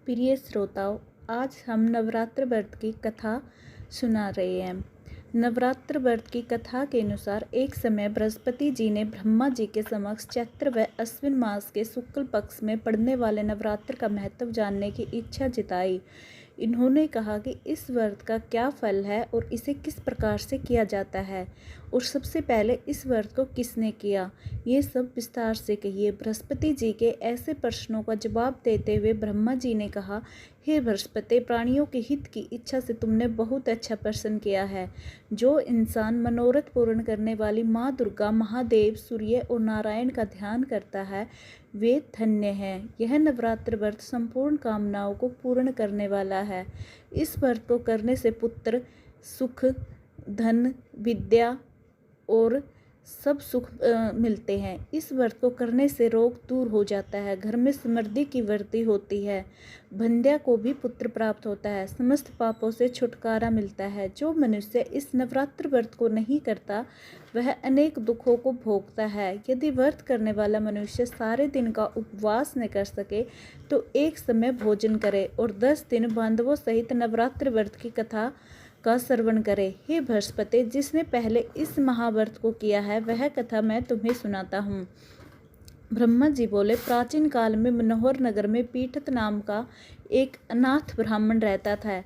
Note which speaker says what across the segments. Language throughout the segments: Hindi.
Speaker 1: प्रिय श्रोताओं, आज हम नवरात्र व्रत की कथा सुना रहे हैं। नवरात्र व्रत की कथा के अनुसार एक समय बृहस्पति जी ने ब्रह्मा जी के समक्ष चैत्र व अश्विन मास के शुक्ल पक्ष में पड़ने वाले नवरात्र का महत्व जानने की इच्छा जताई। इन्होंने कहा कि इस व्रत का क्या फल है और इसे किस प्रकार से किया जाता है और सबसे पहले इस व्रत को किसने किया, ये सब विस्तार से कहिए। बृहस्पति जी के ऐसे प्रश्नों का जवाब देते हुए ब्रह्मा जी ने कहा, हे बृहस्पति, प्राणियों के हित की इच्छा से तुमने बहुत अच्छा प्रश्न किया है। जो इंसान मनोरथ पूर्ण करने वाली माँ दुर्गा, महादेव, सूर्य और नारायण का ध्यान करता है वे धन्य हैं। यह नवरात्र व्रत संपूर्ण कामनाओं को पूर्ण करने वाला है। इस व्रत को करने से पुत्र, सुख, धन, विद्या और सब सुख मिलते हैं। इस व्रत को करने से रोग दूर हो जाता है, घर में समृद्धि की वृद्धि होती है, बंध्या को भी पुत्र प्राप्त होता है, समस्त पापों से छुटकारा मिलता है। जो मनुष्य इस नवरात्र व्रत को नहीं करता वह अनेक दुखों को भोगता है। यदि व्रत करने वाला मनुष्य सारे दिन का उपवास न कर सके तो एक समय भोजन करे और 10 दिन बांधवों सहित नवरात्र व्रत की कथा का श्रवण करे। हे बृहस्पति, जिसने पहले इस महाव्रत को किया है वह कथा मैं तुम्हें सुनाता हूँ। ब्रह्मा जी बोले, प्राचीन काल में मनोहर नगर में पीठत नाम का एक अनाथ ब्राह्मण रहता था।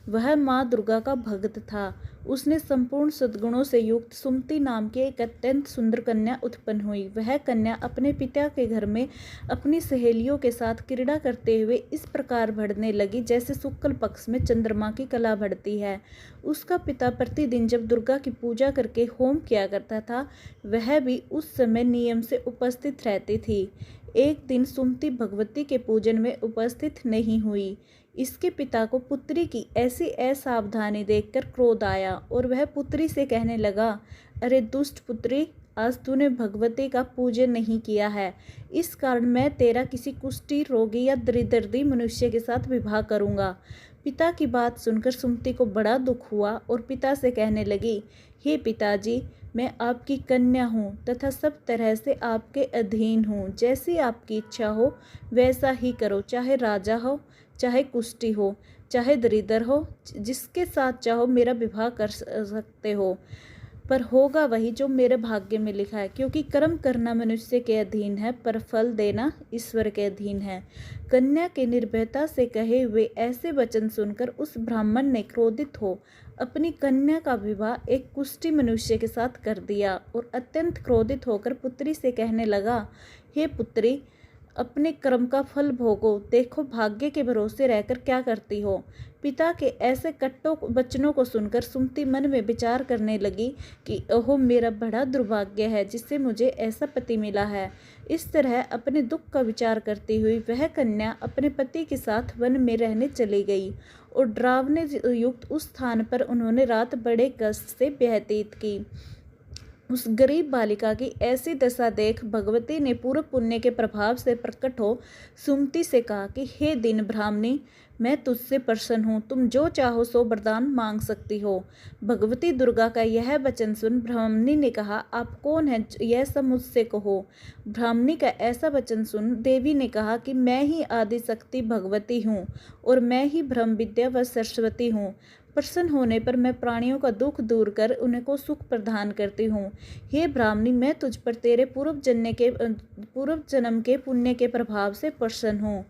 Speaker 1: वह माँ दुर्गा का भक्त था। उसने संपूर्ण सद्गुणों से युक्त सुमति नाम की एक अत्यंत सुंदर कन्या उत्पन्न हुई। वह कन्या अपने पिता के घर में अपनी सहेलियों के साथ क्रीड़ा करते हुए इस प्रकार बढ़ने लगी जैसे शुक्ल पक्ष में चंद्रमा की कला बढ़ती है। उसका पिता प्रतिदिन जब दुर्गा की पूजा करके होम किया करता था वह भी उस समय नियम से उपस्थित रहती थी। एक दिन सुमति भगवती के पूजन में उपस्थित नहीं हुई। इसके पिता को पुत्री की ऐसी असावधानी देखकर क्रोध आया और वह पुत्री से कहने लगा, अरे दुष्ट पुत्री, आज तूने भगवती का पूजन नहीं किया है, इस कारण मैं तेरा किसी कुष्ठी रोगी या दरिद्री मनुष्य के साथ विवाह करूंगा। पिता की बात सुनकर सुमति को बड़ा दुख हुआ और पिता से कहने लगी, हे पिताजी, मैं आपकी कन्या हूँ तथा सब तरह से आपके अधीन हूँ। जैसी आपकी इच्छा हो वैसा ही करो, चाहे राजा हो, चाहे कुष्ठी हो, चाहे दरिद्र हो, जिसके साथ चाहो मेरा विवाह कर सकते हो, पर होगा वही जो मेरे भाग्य में लिखा है, क्योंकि कर्म करना मनुष्य के अधीन है पर फल देना ईश्वर के अधीन है। कन्या के निर्भयता से कहे हुए ऐसे वचन सुनकर उस ब्राह्मण ने क्रोधित हो अपनी कन्या का विवाह एक कुष्ठी मनुष्य के साथ कर दिया और अत्यंत क्रोधित होकर पुत्री से कहने लगा, हे पुत्री, अपने कर्म का फल भोगो, देखो भाग्य के भरोसे रहकर क्या करती हो। पिता के ऐसे कट्टों वचनों को सुनकर सुमति मन में विचार करने लगी कि ओह, मेरा बड़ा दुर्भाग्य है जिससे मुझे ऐसा पति मिला है। इस तरह अपने दुख का विचार करती हुई वह कन्या अपने पति के साथ वन में रहने चली गई और डरावने युक्त उस स्थान पर उन्होंने रात बड़े कष्ट से व्यतीत की। उस गरीब बालिका की ऐसी दशा देख भगवती ने पूर्व पुण्य के प्रभाव से प्रकट हो सुमति से कहा कि हे दीन ब्राह्मणी, मैं तुझसे प्रसन्न हूँ, तुम जो चाहो सो वरदान मांग सकती हो। भगवती दुर्गा का यह वचन सुन ब्राह्मणी ने कहा, आप कौन हैं, यह सब मुझसे कहो। ब्राह्मणी का ऐसा वचन सुन देवी ने कहा कि मैं ही आदि शक्ति भगवती हूँ और मैं ही ब्रह्म विद्या व सरस्वती हूँ। प्रसन्न होने पर मैं प्राणियों का दुख दूर कर उन्हें को सुख प्रदान करती हूँ। हे ब्राह्मणी, मैं तुझ पर तेरे पूर्व जन्म के पुण्य के प्रभाव से प्रसन्न हूँ।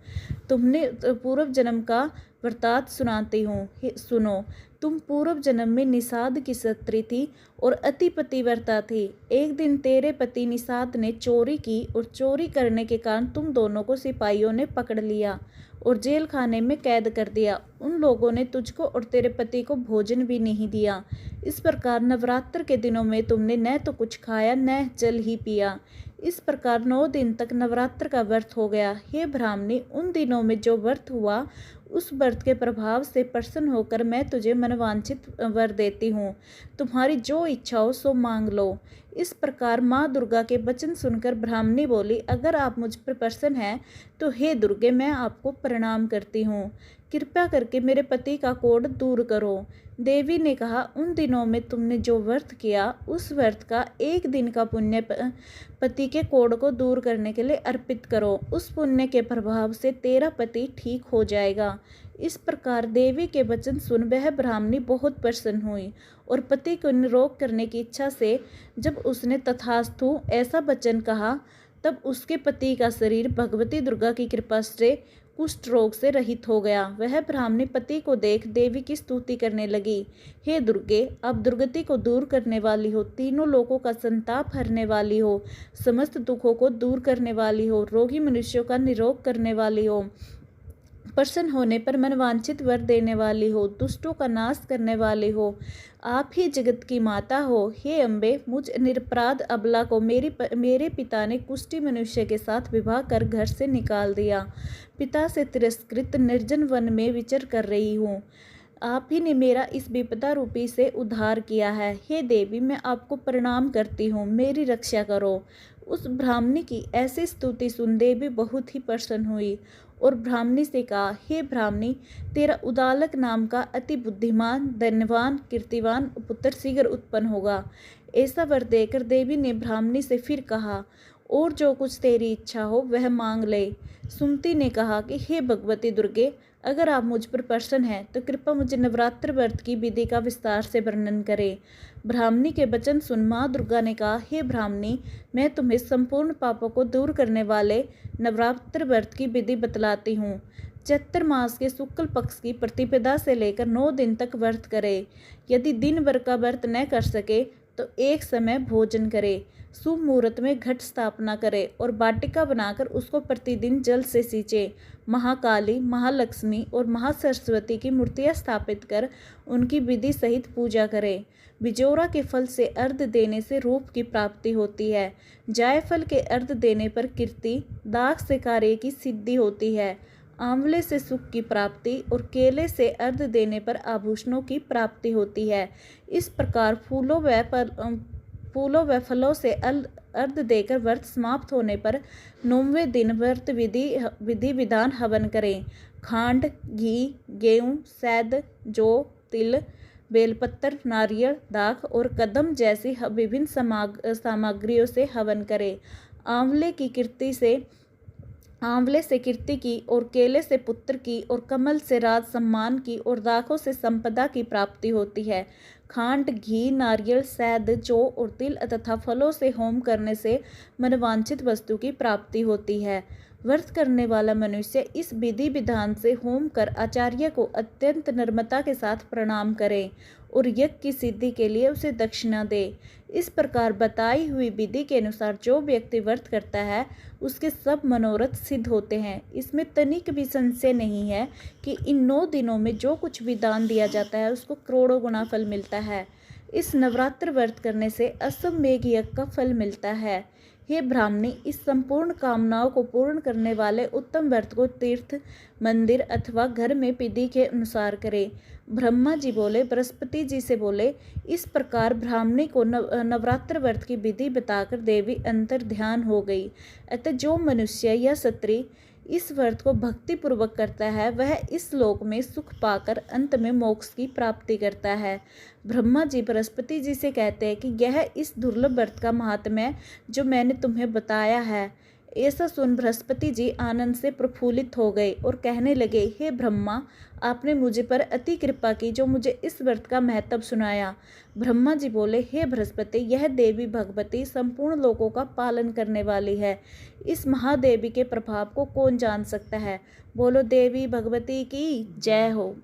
Speaker 1: तुमने पूर्व जन्म का वृत्तांत सुनाती हूँ, सुनो। तुम पूर्व जन्म में निषाद की स्त्री थी और अति पतिव्रता थी। एक दिन तेरे पति निषाद ने चोरी की और चोरी करने के कारण तुम दोनों को सिपाहियों ने पकड़ लिया और जेल खाने में कैद कर दिया। उन लोगों ने तुझको और तेरे पति को भोजन भी नहीं दिया। इस प्रकार नवरात्र के दिनों में तुमने न तो कुछ खाया न जल ही पिया। इस प्रकार 9 दिन तक नवरात्र का व्रत हो गया। हे ब्राह्मणी, उन दिनों में जो व्रत हुआ उस व्रत के प्रभाव से प्रसन्न होकर मैं तुझे मनवांछित वर देती हूँ। तुम्हारी जो इच्छा हो सो मांग लो। इस प्रकार माँ दुर्गा के वचन सुनकर ब्राह्मणी बोली, अगर आप मुझ पर प्रसन्न हैं तो हे दुर्गे, मैं आपको प्रणाम करती हूँ। कृपया करके मेरे पति का कोढ़ दूर करो। देवी ने कहा, उन दिनों में तुमने जो व्रत किया उस व्रत का एक दिन का पुण्य पति के कोढ़ को दूर करने के लिए अर्पित करो। उस पुण्य के प्रभाव से तेरा पति ठीक हो जाएगा। इस प्रकार देवी के वचन सुन वह ब्राह्मणी बहुत प्रसन्न हुई और पति को निरोग करने की इच्छा से जब उसने तथास्तु ऐसा वचन कहा, तब उसके पति का शरीर भगवती दुर्गा की कृपा से कुष्ठ रोग से रहित हो गया। वह ब्राह्मणी पति को देख देवी की स्तुति करने लगी, हे दुर्गे, आप दुर्गति को दूर करने वाली हो, तीनों लोगों का संताप हरने वाली हो, समस्त दुखों को दूर करने वाली हो, रोगी मनुष्यों का निरोग करने वाली हो, प्रसन्न होने पर मनवांछित वर देने वाली हो, दुष्टों का नाश करने वाली हो, आप ही जगत की माता हो। हे अम्बे, मुझ निरपराध अबला को मेरे पिता ने कुष्ठी मनुष्य के साथ विवाह कर घर से निकाल दिया। पिता से तिरस्कृत निर्जन वन में विचर कर रही हूँ। आप ही ने मेरा इस विपदा रूपी से उद्धार किया है। हे देवी, मैं आपको प्रणाम करती हूँ, मेरी रक्षा करो। उस ब्राह्मणी की ऐसी स्तुति सुन देवी बहुत ही प्रसन्न हुई और ब्राह्मणी से कहा, हे ब्राह्मणी, तेरा उदालक नाम का अति बुद्धिमान, धन्यवान, कीर्तिवान पुत्र शीघ्र उत्पन्न होगा। ऐसा वर देकर देवी ने ब्राह्मणी से फिर कहा, और जो कुछ तेरी इच्छा हो वह मांग ले। सुमति ने कहा कि हे भगवती दुर्गे, अगर आप मुझ पर प्रसन्न हैं तो कृपया मुझे नवरात्र व्रत की विधि का विस्तार से वर्णन करें। ब्राह्मणी के वचन सुन माँ दुर्गा ने कहा, हे ब्राह्मणी, मैं तुम्हें संपूर्ण पापों को दूर करने वाले नवरात्र व्रत की विधि बतलाती हूँ। चैत्र मास के शुक्ल पक्ष की प्रतिपदा से लेकर 9 दिन तक व्रत करे। यदि दिन भर का व्रत न कर सके तो एक समय भोजन करे। शुभ मुहूर्त में घट स्थापना करे और वाटिका बनाकर उसको प्रतिदिन जल से सींचे। महाकाली, महालक्ष्मी और महासरस्वती की मूर्तियां स्थापित कर उनकी विधि सहित पूजा करे। बिजोरा के फल से अर्घ देने से रूप की प्राप्ति होती है। जायफल के अर्घ देने पर कीर्ति, दाग से कार्य की सिद्धि होती है। आंवले से सुख की प्राप्ति और केले से अर्घ देने पर आभूषणों की प्राप्ति होती है। इस प्रकार फूलों व फलों से अर्घ देकर व्रत समाप्त होने पर 9वें दिन व्रत विधि विधान हवन करें। खांड, घी, गेहूँ, शहद, जौ, तिल, बेलपत्र, नारियल, दाख और कदम जैसी विभिन्न सामग्रियों से हवन करें। आंवले से कीर्ति की और केले से पुत्र की और कमल से राज सम्मान की और दाखों से संपदा की प्राप्ति होती है। खांड, घी, नारियल, शहद, जौ और तिल तथा फलों से होम करने से मनवांछित वस्तु की प्राप्ति होती है। व्रत करने वाला मनुष्य इस विधि विधान से होम कर आचार्य को अत्यंत नम्रता के साथ प्रणाम करे और यज्ञ की सिद्धि के लिए उसे दक्षिणा दे। इस प्रकार बताई हुई विधि के अनुसार जो व्यक्ति व्रत करता है उसके सब मनोरथ सिद्ध होते हैं। इसमें तनिक भी संशय नहीं है कि इन 9 दिनों में जो कुछ भी दान दिया जाता है उसको करोड़ों गुना फल मिलता है। इस नवरात्र व्रत करने से अश्वमेघ यज्ञ का फल मिलता है। हे ब्राह्मणी, इस संपूर्ण कामनाओं को पूर्ण करने वाले उत्तम व्रत को तीर्थ, मंदिर अथवा घर में विधि के अनुसार करें। ब्रह्मा जी बोले, बृहस्पति जी से बोले, इस प्रकार ब्राह्मणी को नवरात्र व्रत की विधि बताकर देवी अंतर ध्यान हो गई। अतः जो मनुष्य या स्त्री इस व्रत को भक्ति पूर्वक करता है वह इस लोक में सुख पाकर अंत में मोक्ष की प्राप्ति करता है। ब्रह्मा जी बृहस्पति जी से कहते हैं कि यह इस दुर्लभ व्रत का महात्म्य है जो मैंने तुम्हें बताया है। ऐसा सुन बृहस्पति जी आनंद से प्रफुल्लित हो गए और कहने लगे, हे ब्रह्मा, आपने मुझे पर अति कृपा की जो मुझे इस व्रत का महत्व सुनाया। ब्रह्मा जी बोले, हे बृहस्पति, यह देवी भगवती संपूर्ण लोकों का पालन करने वाली है। इस महादेवी के प्रभाव को कौन जान सकता है। बोलो देवी भगवती की जय हो।